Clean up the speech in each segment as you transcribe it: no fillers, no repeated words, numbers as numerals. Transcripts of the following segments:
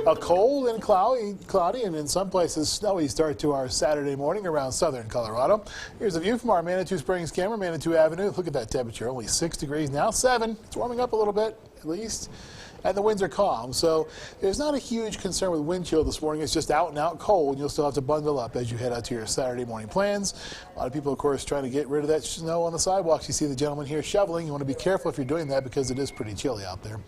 A cold and cloudy, and in some places snowy start to our Saturday morning around southern Colorado. Here's a view from our Manitou Springs camera, Manitou Avenue. Look at that temperature, only 6 degrees now, 7. It's warming up a little bit, at least. And the winds are calm, so there's not a huge concern with wind chill this morning. It's just out and out cold. You'll still have to bundle up as you head out to your Saturday morning plans. A lot of people, of course, trying to get rid of that snow on the sidewalks. You see the gentleman here shoveling. You want to be careful if you're doing that because it is pretty chilly out there.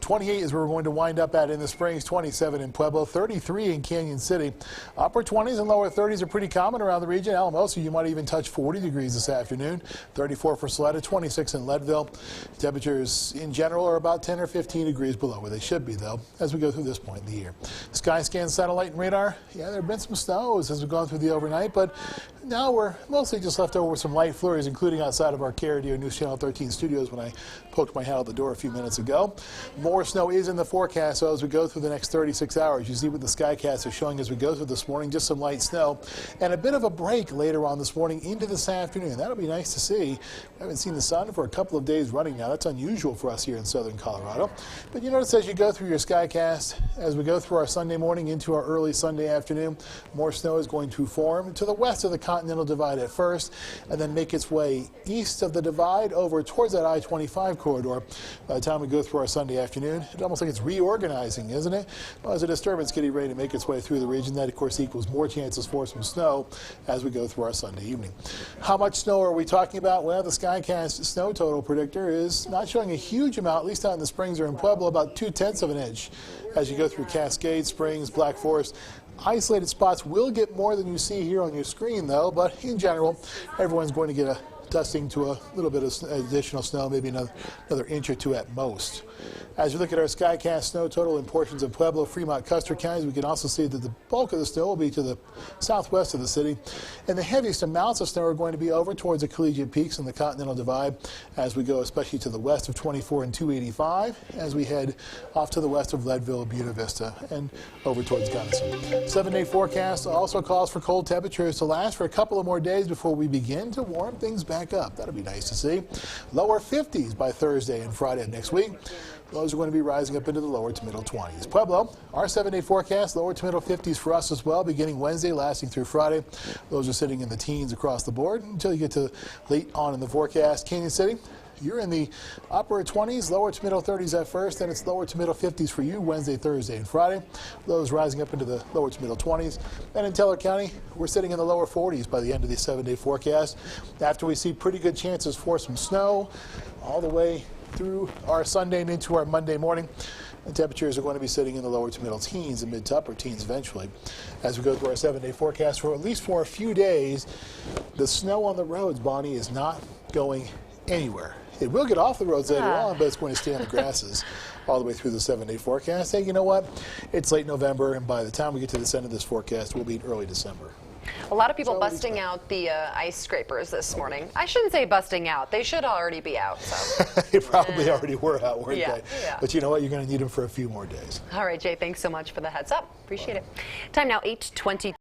28 is where we're going to wind up at in the Springs, 27 in Pueblo, 33 in Canyon City. Upper 20s and lower 30s are pretty common around the region. Alamosa, you might even touch 40 degrees this afternoon. 34 for Salida, 26 in Leadville. Temperatures in general are about 10 or 15 degrees below where they should be, though, as we go through this point in the year. Skyscan satellite and radar, yeah, there have been some snows as we've gone through the overnight, but now we're mostly just left over with some light flurries, including outside of our Carradere News Channel 13 studios when I poked my head out the door a few minutes ago. More snow is in the forecast, so as we go through the next 36 hours, you see what the Skycast is showing as we go through this morning, just some light snow and a bit of a break later on this morning into this afternoon. That'll be nice to see. We haven't seen the sun for a couple of days running now. That's unusual for us here in southern Colorado. But you notice as you go through your Skycast, as we go through our Sunday morning into our early Sunday afternoon, more snow is going to form to the west of the Continental Divide at first and then make its way east of the divide over towards that I-25 corridor. By the time we go through our Sunday afternoon, it's almost like it's reorganizing, isn't it? Well, as a disturbance getting ready to make its way through the region, that of course equals more chances for some snow as we go through our Sunday evening. How much snow are we talking about? Well, the Skycast snow total predictor is not showing a huge amount, at least out in the Springs or in Pueblo, about 2/10 of an inch as you go through Cascade, Springs, Black Forest. Isolated spots will get more than you see here on your screen, though, but in general, everyone's going to get a dusting to a little bit of additional snow, maybe another inch or two at most. As we look at our Skycast snow total in portions of Pueblo, Fremont, Custer counties, we can also see that the bulk of the snow will be to the southwest of the city. And the heaviest amounts of snow are going to be over towards the Collegiate Peaks and the Continental Divide as we go especially to the west of 24 and 285 as we head off to the west of Leadville, Buena Vista, and over towards Gunnison. 7-day forecast also calls for cold temperatures to last for a couple of more days before we begin to warm things back up. That'll be nice to see. Lower 50s by Thursday and Friday of next week. Those are going to be rising up into the lower to middle 20s. Pueblo, our 7-day forecast, lower to middle 50s for us as well, beginning Wednesday, lasting through Friday. Those are sitting in the teens across the board until you get to late on in the forecast. Canyon City, you're in the upper 20s, lower to middle 30s at first, then it's lower to middle 50s for you Wednesday, Thursday, and Friday. Those rising up into the lower to middle 20s. And in Teller County, we're sitting in the lower 40s by the end of the 7-day forecast. After we see pretty good chances for some snow all the way through our Sunday and into our Monday morning. The temperatures are going to be sitting in the lower to middle teens and mid to upper teens eventually. As we go through our 7-day forecast for at least for a few days, the snow on the roads, Bonnie, is not going anywhere. It will get off the roads later on, but it's going to stay on the grasses all the way through the 7-day forecast. Hey, you know what? It's late November, and by the time we get to this end of this forecast, we'll be in early December. A lot of people busting out the ice scrapers this morning. I shouldn't say busting out. They should already be out. So. They probably already were out, weren't they? Yeah. But you know what? You're going to need them for a few more days. All right, Jay, thanks so much for the heads up. Appreciate it. Time now, 8:20.